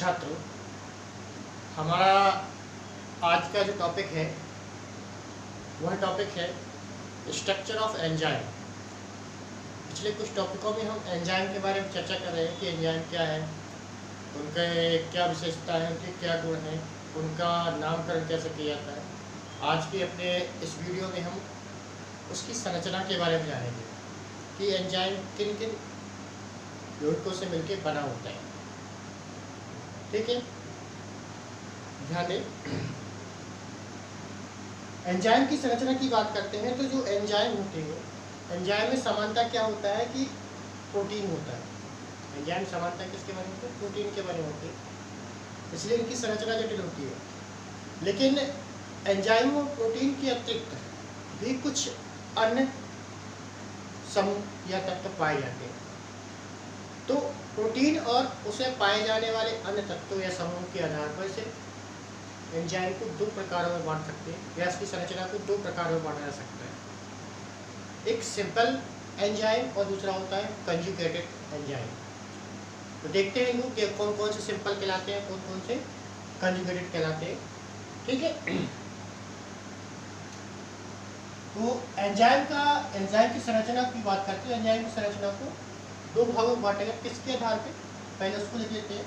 छात्रों, हमारा आज का जो टॉपिक है वह टॉपिक है स्ट्रक्चर ऑफ एंजाइम। पिछले कुछ टॉपिकों में हम एंजाइम के बारे में चर्चा कर रहे हैं कि एंजाइम क्या है, उनके क्या विशेषता है, उनके क्या गुण हैं, उनका नामकरण कैसे किया जाता है। आज के अपने इस वीडियो में हम उसकी संरचना के बारे में जानेंगे कि एंजाइम किन किन यौगिकों से मिलकर बना होता है। ठीक है, ध्यान दें। एंजाइम की संरचना की बात करते हैं तो जो एंजाइम होते हैं, एंजाइम में समानता क्या होता है कि प्रोटीन होता है। एंजाइम समानता किसके बने होते हैं? प्रोटीन के बने होते हैं, इसलिए इनकी संरचना जटिल होती है। लेकिन एंजाइम और प्रोटीन के अतिरिक्त भी कुछ अन्य समूह या तत्व पाए जाते हैं। तो प्रोटीन और उसे पाए जाने वाले अन्य तत्वों या समूह के आधार पर से एंजाइम को दो प्रकारों में बांट सकते हैं, या इसकी संरचना को दो प्रकारों में बांटा जा सकता है। एक सिंपल एंजाइम और दूसरा होता है कंजुगेटेड एंजाइम। तो देखते हैं कि कौन कौन से सिंपल कहलाते हैं, कौन कौन से कंजुगेटेड कहलाते हैं। ठीक है, तो एंजाइम की संरचना की बात करते हैं। एंजाइम की संरचना को दो भागों में बांटेगा। किसके आधार पे? पहले उसको लिख लेते हैं।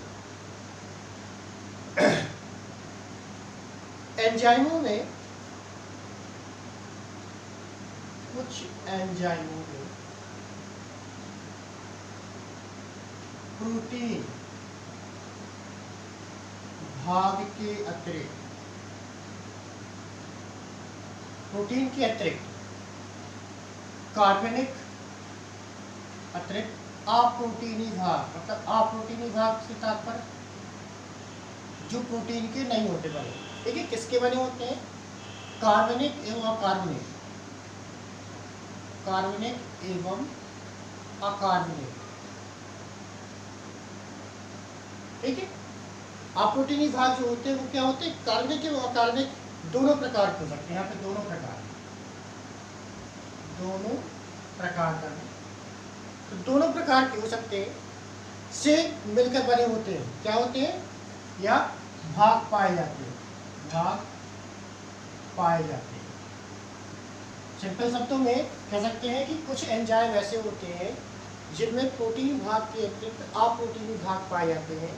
एंजाइमों में प्रोटीन भाग के अतिरिक्त कार्बनिक अतिरिक्त अप्रोटीनी भाग, मतलब अप्रोटीनी भाग से तात्पर्य जो प्रोटीन के नहीं होते बने। ठीक है, किसके बने होते हैं? कार्बनिक एवं अकार्बनिक, कार्बनिक एवं अकार्बनिक। ठीक है, अप्रोटीनी भाग जो होते हैं वो क्या होते हैं? कार्बनिक एवं अकार्बनिक दोनों प्रकार के हो सकते हैं। यहाँ पे दोनों प्रकार का, तो दोनों प्रकार के हो सकते हैं, से मिलकर बने होते हैं। क्या होते हैं? या भाग पाए जाते हैं, सिंपल शब्दों में कह सकते हैं कि कुछ एंजाइम ऐसे होते हैं जिनमें प्रोटीन भाग के अतिरिक्त अप्रोटीनी भाग पाए जाते हैं।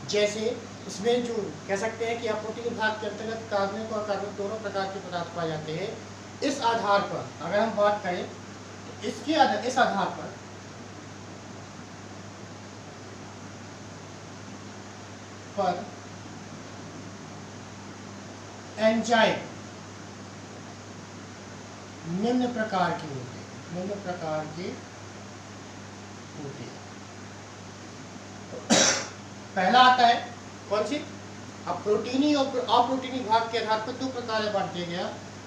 जैसे इसमें जो कह सकते हैं कि अप्रोटीनी भाग के अंतर्गत कार्बनिक और अकार्बनिक दोनों प्रकार के पदार्थ पाए जाते हैं। इस आधार पर अगर हम बात करें तो इस आधार पर एंजाइम निम्न प्रकार के होते हैं। पहला आता है कौन सी? अब प्रोटीनी और अप्रोटीनी भाग के आधार पर दो प्रकार में बांट दिया गया।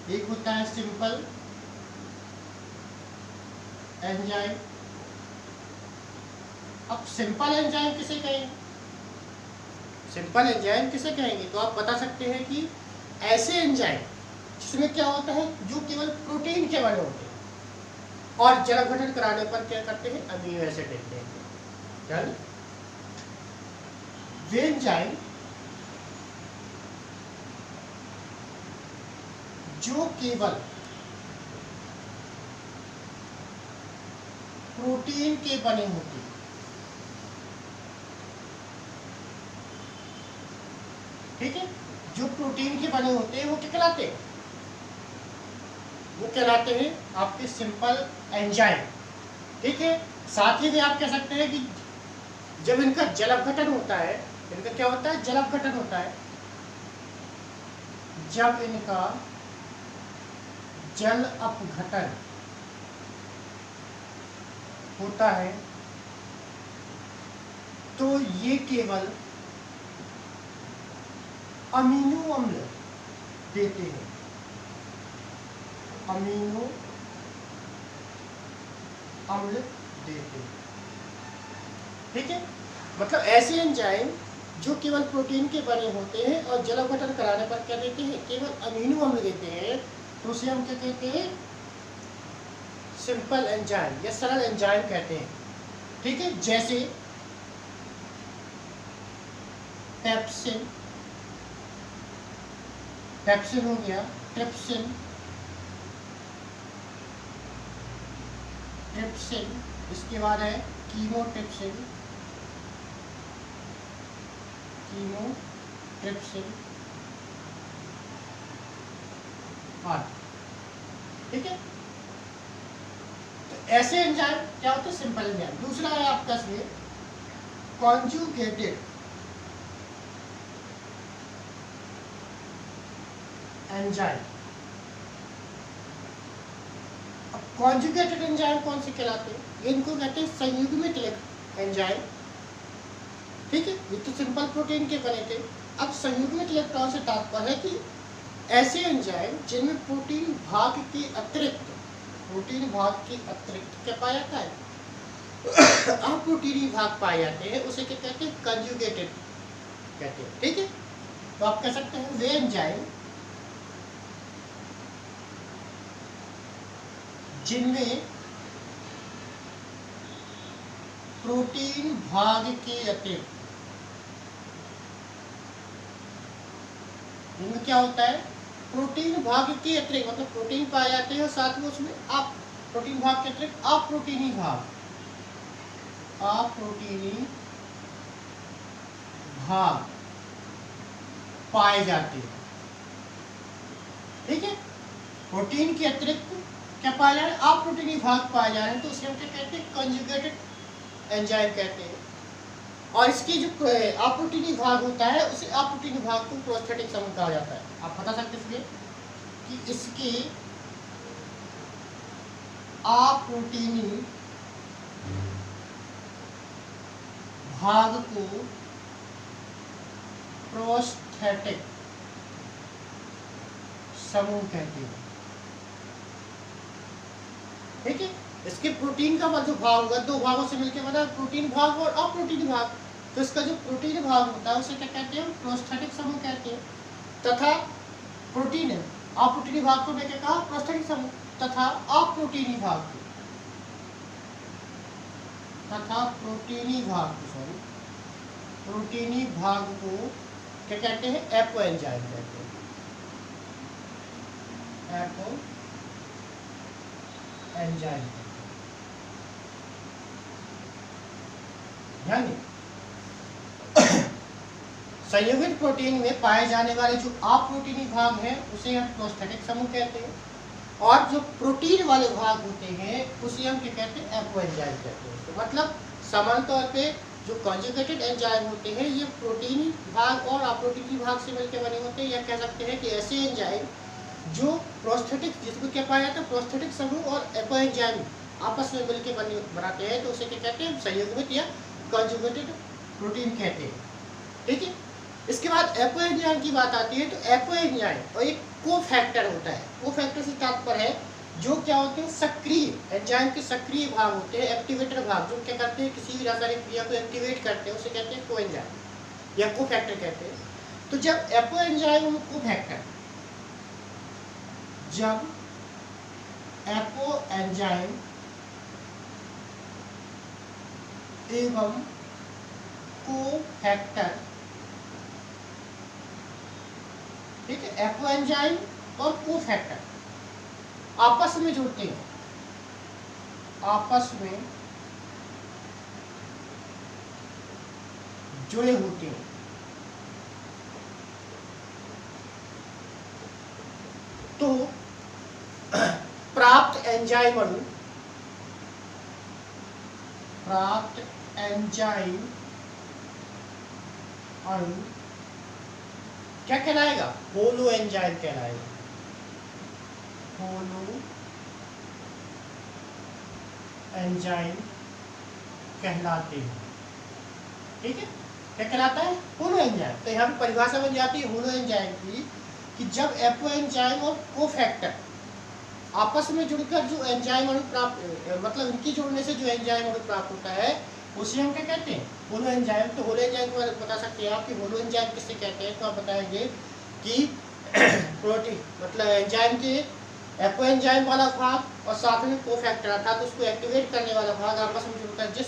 एक होता है सिंपल एंजाइम। अब सिंपल एंजाइम किसे कहेंगे? तो आप बता सकते हैं कि ऐसे एंजाइम जिसमें क्या होता है, जो केवल प्रोटीन के बने होते हैं और जल गठन कराने पर क्या करते हैं? अमीनो एसिड देते हैं। वे एंजाइम जो केवल प्रोटीन के बने होते हैं। ठीक है, जो प्रोटीन के बने होते हैं वो क्या कहलाते हैं? वो कहलाते हैं आपके सिंपल एंजाइम। ठीक है, साथ ही में आप कह सकते हैं कि जब इनका जल अपघटन होता है, इनका क्या होता है? जल अपघटन होता है। जब इनका जल अपघटन होता है तो ये केवल अमीनो अम्ल देते हैं। ठीक है, मतलब ऐसे एंजाइम जो केवल प्रोटीन के बने होते हैं और जल अपघटन कराने पर क्या देते हैं? केवल अमीनो अम्ल देते हैं। तो उसे हम क्या कहते हैं? सिंपल एंजाइम या सरल एंजाइम कहते हैं। ठीक है, जैसे पेप्सिन, पेप्सिन हो गया, ट्रिप्सिन, ट्रिप्सिन, इसके बाद है कीमोट्रिप्सिन, कीमोट्रिप्सिन, ठीक है। तो ऐसे एंजाइम क्या होते हैं? Simple enzyme. दूसरा है आपका इसमें कॉन्जुगेटेड एंजाइम। अब कॉन्जुगेटेड एंजाइम कौन से कहलाते हैं? इनको कहते हैं संयुग्मित एंजाइम, ठीक है। ये तो सिंपल प्रोटीन के बने थे। अब संयुग्मित इलेक्ट्रॉन से तात्पर्य है कि ऐसे एंजाइम जिनमें प्रोटीन भाग के अतिरिक्त क्या पाया जाता है? अप्रोटीनी भाग पाए जाते हैं, उसे क्या कहते हैं? कंजुगेटेड कहते हैं, ठीक है। तो आप कह सकते हैं वे एंजाइम जिनमें प्रोटीन भाग के अतिरिक्त, इनमें क्या होता है? प्रोटीन भाग के अतिरिक्त, मतलब प्रोटीन पाए जाते हैं और साथ में उसमें आप प्रोटीन भाग के अतिरिक्त अप्रोटीनी भाग पाए जाते हैं, ठीक है। प्रोटीन के अतिरिक्त क्या पाया जा रहा है? अप्रोटीनी भाग पाए जा रहे हैं, तो उसे हम क्या कहते हैं? कंजुगेटेड एंजाइम कहते हैं। और इसकी जो अप्रोटीनी भाग होता है, उसे अप्रोटीनी भाग को प्रोस्थेटिक समूह कहा जाता है। आप बता सकते हैं कि इसके अप्रोटीनी भाग को प्रोस्थेटिक समूह कहते हैं, ठीक है। इसके प्रोटीन का जो भाग होगा, दो भागों से मिलकर बना, प्रोटीन भाग और अप्रोटीन भाग। तो इसका जो प्रोटीन भाग होता है उसे क्या कहते हैं? प्रोस्थेटिक समूह कहते हैं। तथा प्रोटीन अप्रोटीनी भाग को मैंने कहा प्रोस्थेटिक समूह, तथा अप्रोटीनी भाग को प्रोटीनी भाग को क्या कहते हैं? एपो एंजाइम कहते हैं, एपो एंजाइम। यानी संयुगित प्रोटीन में पाए जाने वाले जो अप्रोटीनी भाग हैं उसे हम प्रोस्थेटिक समूह कहते हैं, और जो प्रोटीन वाले भाग होते हैं उसे हम क्या कहते हैं? एपो एंजाइम कहते हैं। तो मतलब समान तौर पे जो कंजुगेटेड एंजाइम होते हैं ये प्रोटीनी भाग और अप्रोटीनी भाग से मिलकर बने होते हैं, या कह सकते हैं कि ऐसे एंजाइम जो प्रोस्थेटिक, जिसमें क्या पाया जाता है? प्रोस्थेटिक समूह और एपो एंजाइम आपस में मिलकर बनाते हैं, तो उसे क्या कहते हैं? संयुग्मित या कंजुगेटेड प्रोटीन कहते हैं, ठीक है। इसके बाद एपो एंजाइम की बात आती है। तो एपो एंजाइम और एक कोफैक्टर होता है। कोफैक्टर से तात्पर्य है जो क्या होते हैं? सक्रिय एंजाइम के सक्रिय भाग होते हैं, एक्टिवेटर भाग, जो क्या करते हैं? किसी भी रासायनिक क्रिया को एक्टिवेट करते हैं, उसे कहते हैं कोएंजाइम या कोफैक्टर कहते हैं। तो जब एपो एंजाइम और कोफैक्टर, जब एपो एंजाइम एवं कोफैक्टर, ठीक है, एपो एंजाइम और कोफैक्टर आपस में जुड़ते हैं, आपस में जुड़े होते हैं, तो प्राप्त एंजाइम अणु क्या कहलाएगा? होलो एंजाइम कहलाएगा, होलो एंजाइम कहलाते हैं, ठीक है। क्या कहलाता है? Holo enzyme. तो यहाँ पर परिभाषा बन जाती है होलो एंजाइम की कि जब एपो एंजाइम और कोफैक्टर आपस में जुड़कर जो एंजाइम अणु प्राप्त, मतलब इनकी जोड़ने से जो एंजाइम अणु प्राप्त होता है उसे हम क्या कहते हैं? Holo enzyme. तो होलो एंजाइम को बता सकते हैं आप कि होलो एंजाइम किससे कहते हैं? तो आप बताएंगे कि प्रोटीन, मतलब एंजाइम के एपो एंजाइम वाला भाग और साथ में कोफैक्टर अर्थात उसको एक्टिवेट करने वाला भाग आपस में जुड़कर जिस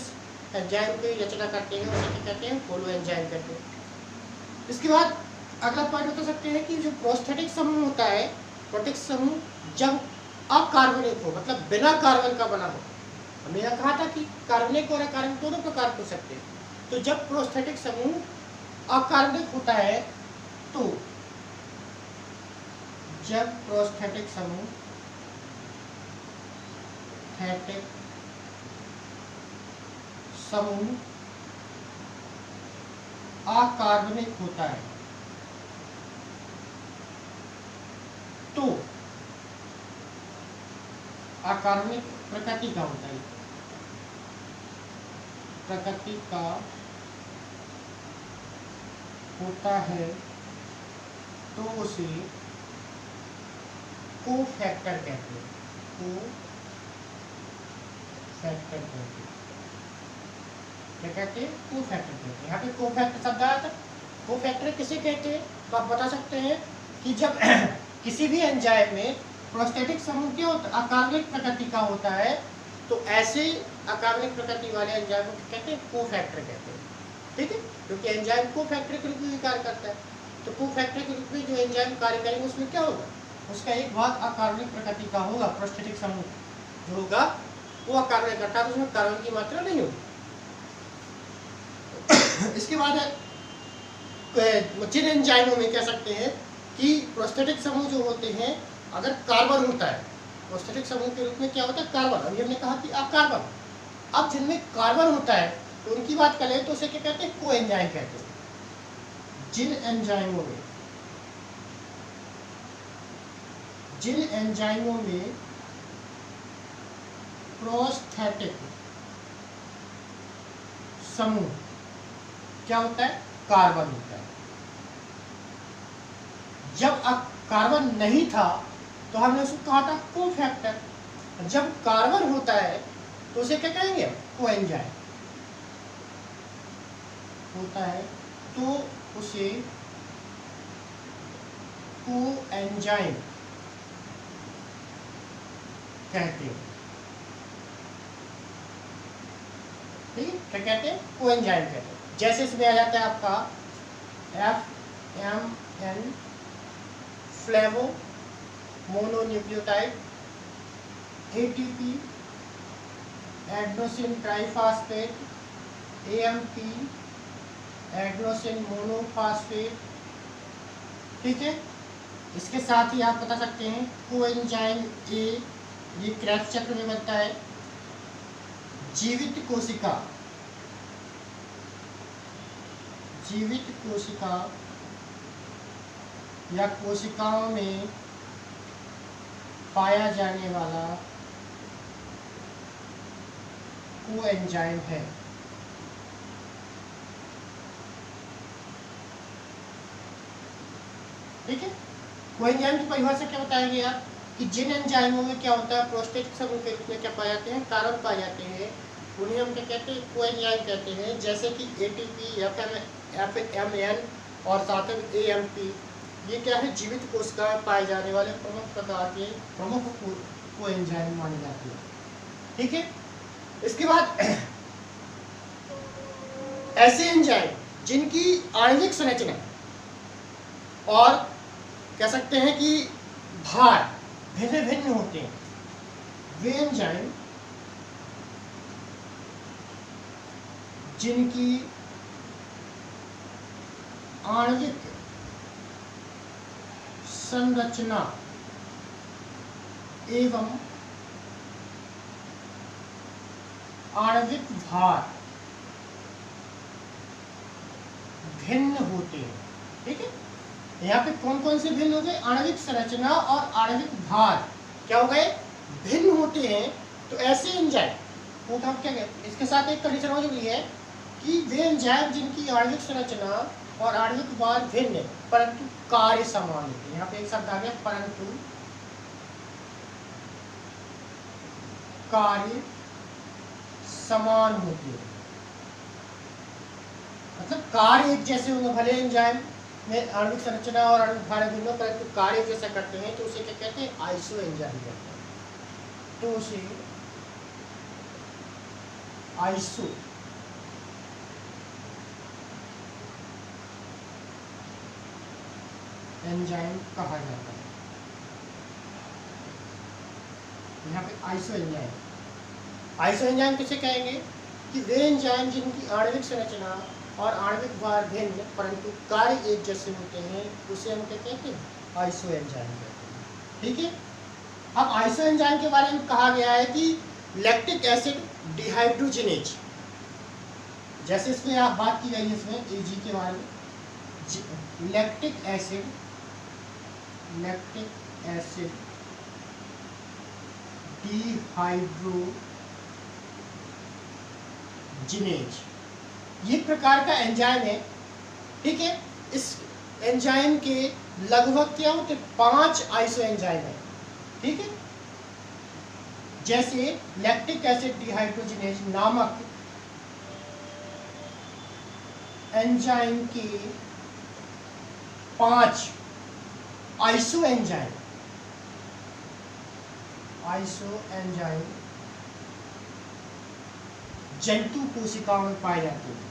एंजाइम की रचना करते हैं उसे क्या कहते हैं? होलो एंजाइम कहते हैं, इसके बाद अगला पॉइंट बता सकते हैं कि जो प्रोस्थेटिक समूह होता है, प्रोस्थेटिक समूह जब अकार्बनिक हो, मतलब बिना कार्बन का बना हो। हमने यहाँ कहा था कि कार्बनिक और अकार्बनिक दोनों प्रकार हो सकते हैं। तो जब प्रोस्थेटिक समूह अकार्बनिक होता है, तो जब प्रोस्थेटिक समूह अकार्बनिक होता है, तो अकार्बनिक प्रकृति का होता है, प्रकृति का होता है, तो उसे कोफैक्टर कहते हैं, कोफैक्टर कहते हैं। क्या कहते हैं? कोफैक्टर कहते हैं। यहाँ पे कोफैक्टर शब्द आया था। कोफैक्टर किसे कहते हैं? तो आप बता सकते हैं कि जब किसी भी एंजाइम में प्रोस्थेटिक समूह क्या होता है, अकार्बनिक प्रकृति का होता है, तो ऐसे अकार्बनिक प्रकृति वाले एंजाइम को कहते हैं कोफैक्टर कहते हैं। ठीक है, क्योंकि एंजाइम कोफैक्टर के रूप में कार्य करता है। तो कोफैक्टर के रूप में जो एंजाइम कार्य करेंगे उसमें क्या होगा, उसका एक भाग अकार्बनिक प्रकृति का होगा। प्रोस्थेटिक समूह जो होगा वो अकार्बनिक, अर्थात उसमें कार्बन की मात्रा नहीं होगी। इसके बाद जिन एंजाइमों में कह सकते हैं कि प्रोस्थेटिक समूह जो होते हैं, अगर कार्बन होता है, प्रोस्थेटिक समूह के रूप में क्या होता है, कार्बन। अभी हमने कहा कि अकार्बन। अब जिनमें कार्बन होता है तो उनकी बात करें तो उसे क्या कहते हैं, कोएंजाइम कहते हैं। जिन एंजाइमों में प्रोस्थेटिक समूह क्या होता है, कार्बन होता है। जब कार्बन नहीं था तो हमने उसको कहा था कोफैक्टर। जब कार्बन होता है तो उसे क्या कहेंगे, कोएंजाइम होता है, तो उसे कोएंजाइम कहते हैं। ठीक है, क्या कहते हैं, कोएंजाइम कहते हैं। जैसे इसमें आ जाता है आपका FMN flavo mononucleotide, ATP adenosine triphosphate, AMP adenosine monophosphate. ठीक है, इसके साथ ही आप बता सकते हैं कोएंजाइम A, ये क्रेब्स चक्र में बनता है। जीवित कोशिका या कोशिकाओं में पाया जाने वाला कोएंजाइम है। ठीक है, कोएंजाइम की परिभाषा क्या बताएंगे आप, कि जिन एंजाइमों में क्या होता है, प्रोस्थेटिक समूह के रूप में क्या पाए जाते हैं, कार्बन पाए जाते हैं, उन्हें हम क्या कहते हैं, कोएंजाइम कहते हैं। जैसे कि ATP, FMN और साथ में AMP, ये क्या है, जीवित कोशिका में पाए जाने वाले प्रमुख प्रकार के प्रमुख कोएंजाइम माने जाते हैं। ठीक है, इसके बाद ऐसे एंजाइम जिनकी आणविक संरचना और कह सकते हैं कि भार भिन्न भिन्न होते हैं, वे एंजाइम जिनकी आणविक संरचना एवं आणविक भार भिन्न होते हैं। ठीक है, यहाँ पे कौन कौन से भिन्न हो गए, आणविक संरचना और आणविक भार क्या हो गए, भिन्न होते हैं। तो ऐसे एंजाइम को हम क्या कहते हैं, इसके साथ एक कंडीशन हो जुड़ी है कि वे एंजाइम जिनकी आणविक संरचना और आणविक भार भिन्न परंतु कार्य समान होते हैं। यहाँ पे एक शब्द आ गया, परंतु कार्य समान होते हैं, मतलब कार्य एक जैसे होंगे। भले एंजाइम में आणविक संरचना और आणविक भार भिन्न हो परंतु कार्य जैसा करते हैं, तो उसे क्या कहते हैं, आइसो एंजाइम कहते हैं। तो उसे एंजाइम कहा जाता है। यहाँ पे आइसो एंजाइम। आइसो एंजाइम किसे कहेंगे कि वे एंजाइम जिनकी आणविक संरचना और आणविक भार भिन्न परंतु कार्य एक जैसे होते हैं, उसे हम क्या कहते हैं, आइसो एंजाइम कहते हैं। ठीक है। अब आइसो एंजाइम के बारे में कहा गया है कि लैक्टिक एसिड डिहाइड्रोजिनेज, जैसे इसमें आप बात की गई है इसमें एजी के बारे में, लैक्टिक एसिड डिहाइड्रोजिनेज ये प्रकार का एंजाइम है। ठीक है। इस एंजाइम के लगभग क्या होते 5 आइसो एंजाइम है। ठीक है। जैसे लैक्टिक एसिड डिहाइड्रोजिनेज नामक एंजाइम के 5 आइसो एंजाइम जंतु कोशिकाओं में पाए जाते हैं।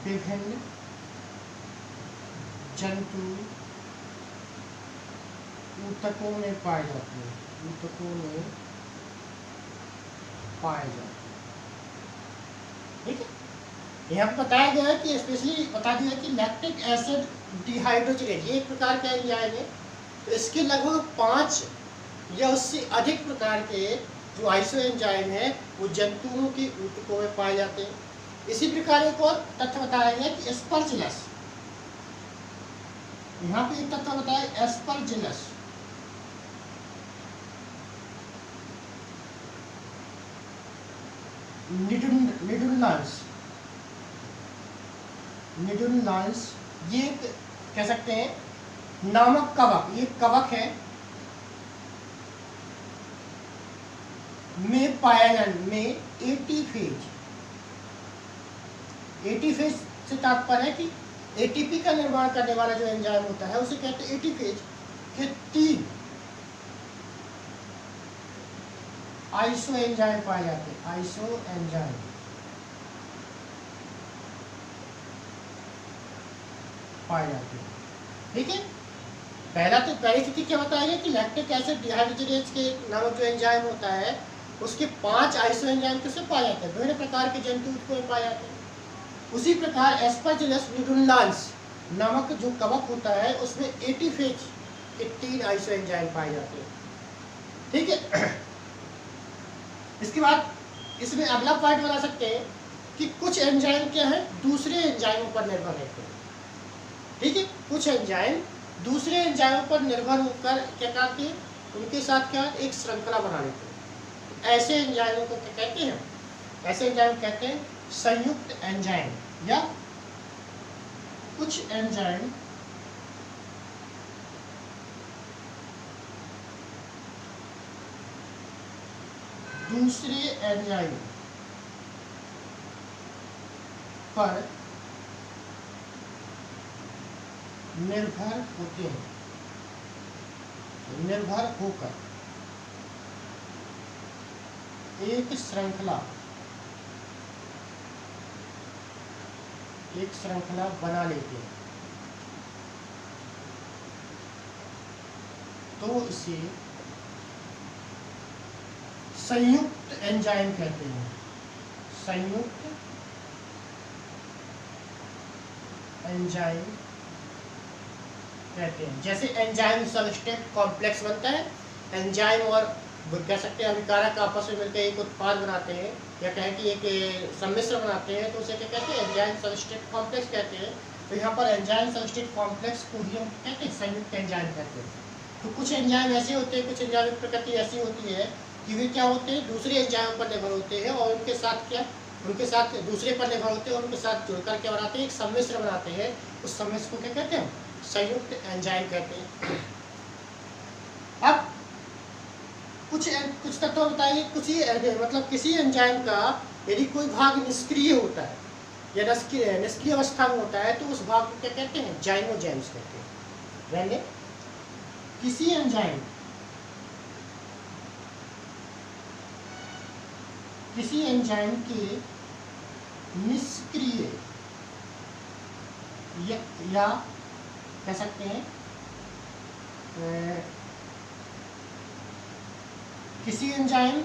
विभिन्न जंतु ऊतकों में पाए जाते हैं, ठीक है। यहाँ पे बताया गया है कि स्पेशली बता दिया कि लैक्टिक एसिड डिहाइड्रोजिनेज ये एक प्रकार का एंजाइम है। तो इसके लगभग 5 या उससे अधिक प्रकार के जो आइसो एंजाइम है वो जंतुओं के ऊतकों में पाए जाते हैं। इसी प्रकार एक और तथ्य बताया गया कि एस्परजिलस, यहाँ पे एक तथ्य बताया एस्परजिलस निडुल्लांस ये कह सकते हैं नामक कवक, ये कवक है में पाया जाने में एटीफेज से तात्पर्य है कि एटीपी का निर्माण करने वाला जो एंजाइम होता है उसे कहते हैं एटीफेज के 3 आइसो एंजाइम पाए जाते हैं। आइसो एंजाइम पाए जाते हैं। ठीक है। पहली स्थिति क्या बताया गया कि लैक्टिक एसिड डिहाइड्रोजिनेज के नामक जो एंजाइम होता है उसके 5 आइसो एंजाइम किससे पाए जाते हैं, विभिन्न प्रकार के जंतु ऊतकों में पाए जाते हैं। उसी प्रकार एस्परजिलस निडुल्लांस नामक जो कवक होता है उसमें एटीफेज के 3 आइसो एंजाइम पाए जाते हैं। ठीक है। इसके बाद इसमें अगला पॉइंट बना सकते हैं कि कुछ एंजाइम क्या है दूसरे एंजाइमों पर निर्भर रहते हैं। ठीक है। कुछ एंजाइम दूसरे एंजाइमों पर निर्भर होकर क्या करते हैं, उनके साथ क्या एक श्रृंखला बना लेते हैं। ऐसे एंजाइमों को क्या कहते हैं, ऐसे एंजाइम कहते हैं संयुक्त एंजाइम, या कुछ एंजाइम दूसरे एंजाइम पर निर्भर होते हैं, निर्भर होकर एक श्रृंखला बना लेते हैं। तो इसे संयुक्त एंजाइम कहते हैं। संयुक्त एंजाइम कहते हैं। जैसे एंजाइम सबस्ट्रेट कॉम्प्लेक्स बनता है, एंजाइम और कह सकते हैं अभिकारक आपस में मिलकर एक उत्पाद बनाते हैं, या कहें कि एक सम्मिश्र बनाते हैं, तो उसे क्या कहते हैं, एंजाइम सबस्ट्रेट कॉम्प्लेक्स कहते हैं। तो यहाँ पर एंजाइम सबस्ट्रेट कॉम्प्लेक्स को ही हम कहते हैं संयुक्त एंजाइम कहते हैं। तो कुछ एंजाइम ऐसे होते हैं, कुछ एंजाइम की प्रकृति ऐसी होती है कि वे क्या होते हैं दूसरे एंजाइम पर निर्भर होते हैं और उनके साथ दूसरे पर निर्भर होते हैं और उनके साथ जुड़कर क्या बनाते हैं, एक सम्मिश्र बनाते हैं। उस सम्मिश्र को क्या कहते हैं, संयुक्त एंजाइम कहते हैं। अब कुछ तत्व बताएंगे, मतलब किसी एंजाइम का यदि कोई भाग निष्क्रिय होता है या निष्क्रिय अवस्था में होता है तो उस भाग को क्या कहते हैं, जाइमोजेम्स कहते हैं। यानी किसी एंजाइम के निष्क्रिय या कह सकते हैं किसी एंजाइम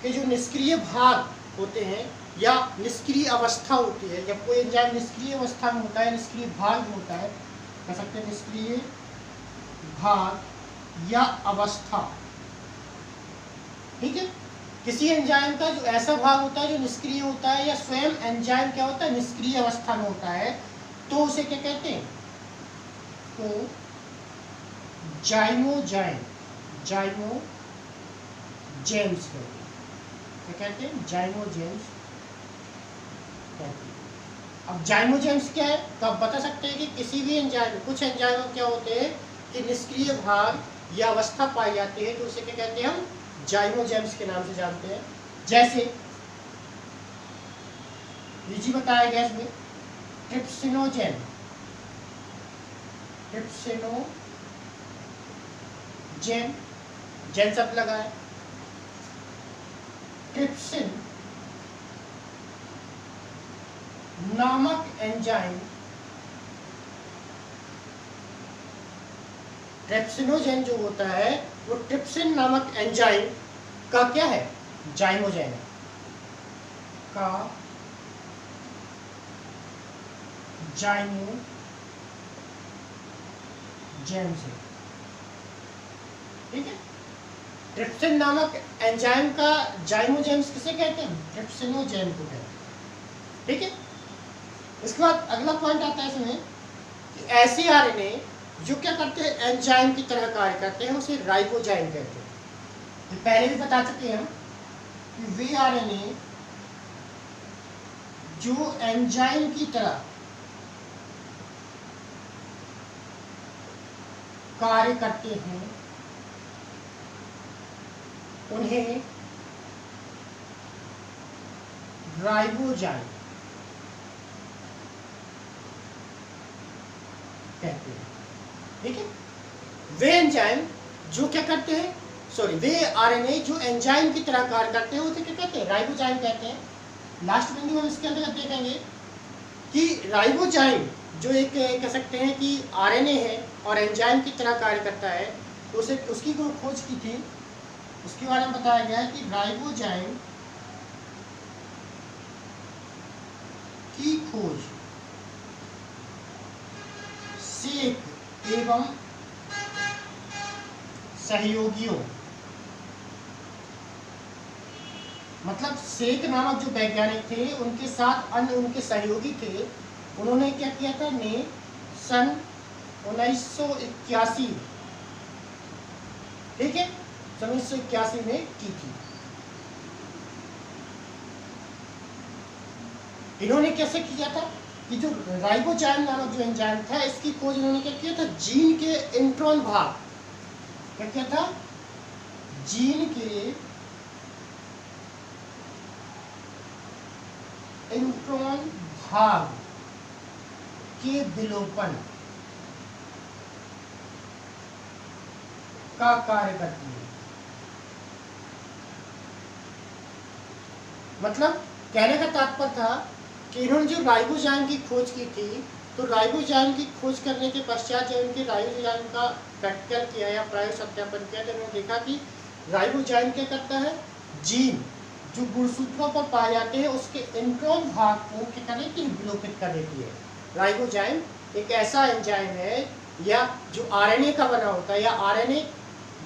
के जो निष्क्रिय भाग होते हैं या निष्क्रिय अवस्था होती है, जब कोई एंजाइम निष्क्रिय अवस्था में होता है, निष्क्रिय भाग में होता है, कह सकते हैं निष्क्रिय भाग या अवस्था, ठीक है। किसी एंजाइम का जो ऐसा भाग होता है जो निष्क्रिय होता है या स्वयं एंजाइम क्या होता है, निष्क्रिय अवस्था में होता है, तो उसे क्या कहते हैं, तो जाइमोजाइम, जाइमोजेम्स कहते हैं, क्या कहते हैं, जाइमोजेम्स कहते हैं। अब जाइमोजेम्स क्या है, तो आप बता सकते हैं कि किसी भी एंजाइम, कुछ एंजाइम क्या होते हैं कि निष्क्रिय भाग या अवस्था पाई जाती है, तो उसे क्या कहते हैं, हम जाइमोजेम्स के नाम से जानते हैं। जैसे लीजिए बताया गया इसमें ट्रिप्सिनोजेन, ट्रिप्सिनोजेन, जेन शब्द लगा है, ट्रिप्सिन नामक एंजाइम, ट्रिप्सिनोजेन जो होता है वो ट्रिप्सिन नामक एंजाइम का क्या है, जाइमोजेन है, का जाइमोजेन से, ठीक है। ट्रिप्सिन नामक एंजाइम का जाइमोजेम्स किसे कहते हैं, ट्रिप्सिनोजेन को कहते हैं, ठीक है। इसके बाद अगला पॉइंट आता है इसमें कि ऐसे आरएनए जो क्या करते हैं, एंजाइम की तरह कार्य करते हैं, उसे राइबोजाइम कहते हैं। तो पहले भी बता चुके हैं हम कि वे आरएनए जो एंजाइम की तरह कार्य करते हैं उन्हें राइबोजाइम कहते हैं, ठीक है। वे एंजाइम जो क्या करते हैं, वे आरएनए जो एंजाइम की तरह कार्य करते हैं उसे क्या कहते हैं, राइबोजाइम कहते हैं। लास्ट बिंदु हम इसके अंतर्गत देखेंगे कि राइबोजाइम जो एक कह सकते हैं कि आरएनए है और एंजाइम की तरह कार्य करता है, तो उसे उसकी जो खोज की थी उसके बारे में बताया गया है कि राइबोजाइम की खोज सेक एवं सहयोगियों, मतलब सेक नामक जो वैज्ञानिक थे उनके साथ अन्य उनके सहयोगी थे, उन्होंने क्या किया था, ने सन 1981, ठीक है, 1981 में की थी। इन्होंने कैसे किया था कि जो राइबोजाइम नामक जो एंजाइम था इसकी खोज इन्होंने क्या किया था, जीन के इंट्रॉन भाग, क्या किया था, जीन के इंट्रॉन भाग के विलोपन का कार्य करती है। मतलब कहने का तात्पर्य था कि इन्होंने जो राइबोजाइम की खोज की थी, तो राइबोजाइम की खोज करने के पश्चात जब इनके राइबोजाइम का प्रैक्टिकल किया या प्रायोगिक सत्यापन किया, तो इन्होंने देखा कि राइबोजाइम क्या करता है, जीन जो गुणसूत्रों पर पाए जाते हैं उसके इंट्रॉन भाग को क्या करने की विलोपित कर देती है। राइबोजाइम एक ऐसा एंजाइम है या जो आरएनए का बना होता है या आरएनए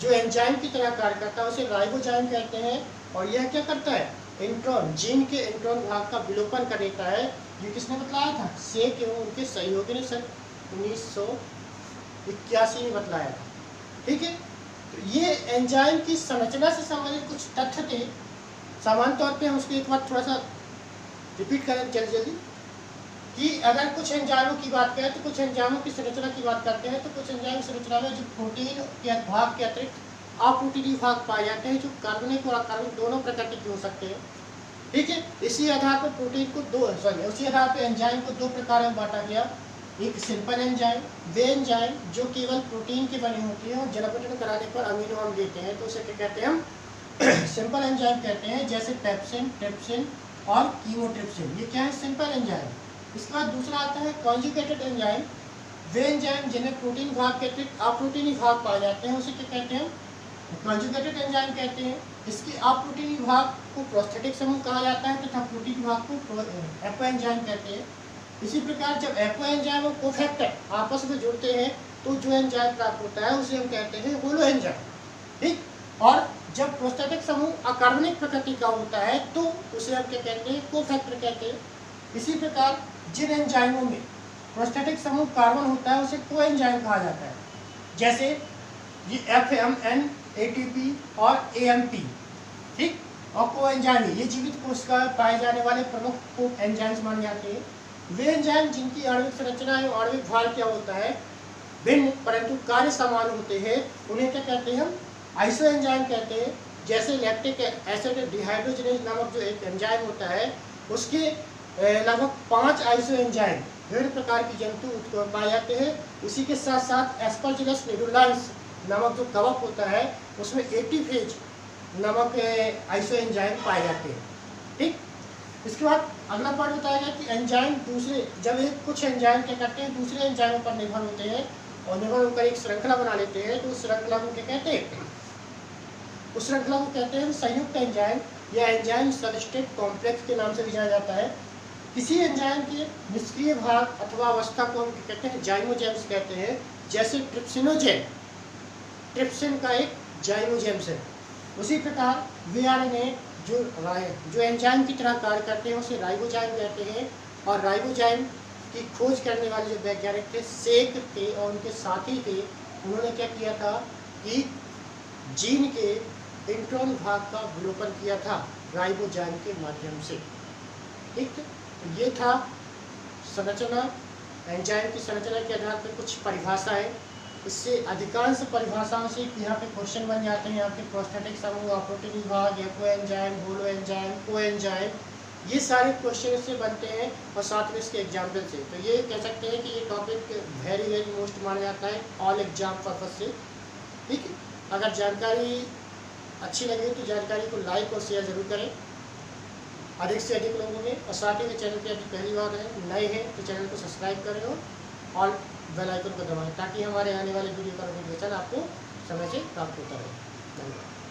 जो एंजाइम की तरह कार्य करता है उसे राइबोजाइम कहते हैं, और यह क्या करता है, इंट्रॉन, जीन के इंट्रॉन भाग का विलोपन कर देता है। ये किसने बतलाया था, सेक एवं उनके सहयोगी ने सन 1981 में बतलाया था, ठीक है। तो ये एंजाइम की संरचना से संबंधित कुछ तथ्य थे, सामान्य तौर पे हम उसको एक बार थोड़ा सा रिपीट करें जल्दी कि अगर कुछ एंजाइमों की बात करें तो कुछ एंजाइमों की संरचना की बात करते हैं, तो कुछ एंजाइम संरचना में जो प्रोटीन के भाग के अतिरिक्त अप्रोटीनीय भाग पाए जाते हैं जो कार्बनिक और अकार्बनिक दोनों प्रकृति के हो सकते हैं, ठीक है। इसी आधार पर प्रोटीन को उसी आधार पर एंजाइम को दो प्रकार में बांटा गया, एक सिंपल एंजाइम, वे एंजाइम जो केवल प्रोटीन की बनी होती है और जलावटन कराने पर अमीनो अम्ल देते हैं, तो उसे क्या कहते हैं, हम सिंपल एंजाइम कहते हैं। जैसे पेप्सिन, ट्रिप्सिन और कीमोट्रिप्सिन, ये क्या है, सिंपल एंजाइम। इसके बाद दूसरा आता है कॉन्जुगेटेड एंजाइम। वे एंजाइम जिन्हें प्रोटीन विभाग के अतिरिक्त अप्रोटीनी विभाग पाए जाते हैं उसे क्या कहते हैं, कॉन्जुगेटेड एंजाइम कहते हैं। इसके अप्रोटीनी विभाग को प्रोस्थेटिक समूह कहा जाता है तथा प्रोटीन विभाग को एपो एंजाइम कहते हैं। इसी प्रकार जब एपो एंजाइम और कोफैक्टर आपस में जुड़ते हैं तो जो एंजाइम प्राप्त होता है उसे हम कहते हैं होलो एंजाइम, ठीक। और जब प्रोस्थेटिक समूह अकार्बनिक प्रकृति का होता है तो उसे हम क्या कहते हैं, कोफैक्टर कहते हैं। इसी प्रकार जिन एंजाइमों में प्रोस्थेटिक समूह कार्बन होता है उसे को एंजाइम कहा जाता है, जैसे ये FMN, ATP और AMP, ठीक। और को एंजाइम ये जीवित कोशिका में पाए जाने वाले प्रमुख को एंजाइम्स माने जाते हैं। वे एंजाइम जिनकी आणविक संरचना एवं आणविक भार क्या होता है भिन्न परंतु कार्य समान होते हैं उन्हें क्या कहते हैं, हम आइसो एंजाइम कहते हैं। जैसे लैक्टिक एसिड डिहाइड्रोजनेज नामक जो एक एंजाइम होता है उसके लगभग 5 आइसो एंजाइम विभिन्न प्रकार की जंतु पाए जाते हैं। उसी के साथ साथ एस्परजिलस निडुलांस नामक जो कवक होता है उसमें 80 फेज नामक आइसो एंजाइम पाए जाते हैं, ठीक। इसके बाद अगला पॉइंट बताया गया कि एंजाइम दूसरे जब एक कुछ एंजाइम क्या करते हैं दूसरे एंजाइमों पर निर्भर होते हैं और निर्भर होकर एक श्रृंखला बना लेते हैं तो उस श्रृंखला को क्या कहते हैं, उस श्रृंखला को कहते हैं संयुक्त एंजाइम या एंजाइम सबस्ट्रेट कॉम्प्लेक्स के नाम से भी जाना जाता है। किसी एंजाइम के निष्क्रिय भाग अथवा अवस्था को हम क्या कहते हैं, जाइमोजेम्स कहते हैं। जैसे ट्रिप्सिनोजेन, ट्रिप्सिन का एक जाइमोजेम्स है। उसी प्रकार VRNA जो एंजाइम की तरह कार्य करते हैं उसे राइबोजाइम कहते हैं। और राइबोजाइम की खोज करने वाले जो वैज्ञानिक थे सेक थे और उनके साथी थे, उन्होंने क्या किया था कि जीन के इंट्रॉन भाग का विलोपन किया था राइबोजाइम के माध्यम से, ठीक। तो ये था संरचना, एंजाइम की संरचना के आधार पर कुछ परिभाषाएं। इससे अधिकांश परिभाषाओं से यहाँ पे क्वेश्चन बन जाते हैं। यहाँ पे प्रोस्थेटिक समूह, अप्रोटीन विभाग, एपो एंजाइम, होलो एंजाइम, को एंजाइम, ये सारे क्वेश्चन इससे बनते हैं और साथ में इसके एग्जाम्पल से। तो ये कह सकते हैं कि ये टॉपिक वेरी वेरी मोस्ट माना जाता है ऑल एग्जाम पर्पज से, ठीक। अगर जानकारी अच्छी लगे तो जानकारी को लाइक और शेयर जरूर करें अधिक से अधिक लोगों में। और साथ ही में चैनल पे अभी पहली बार है नए हैं तो चैनल को सब्सक्राइब करें और बेल आइकन को दबाएं ताकि हमारे आने वाले वीडियो का नोटिफिकेशन आपको समय से प्राप्त होता रहे। धन्यवाद।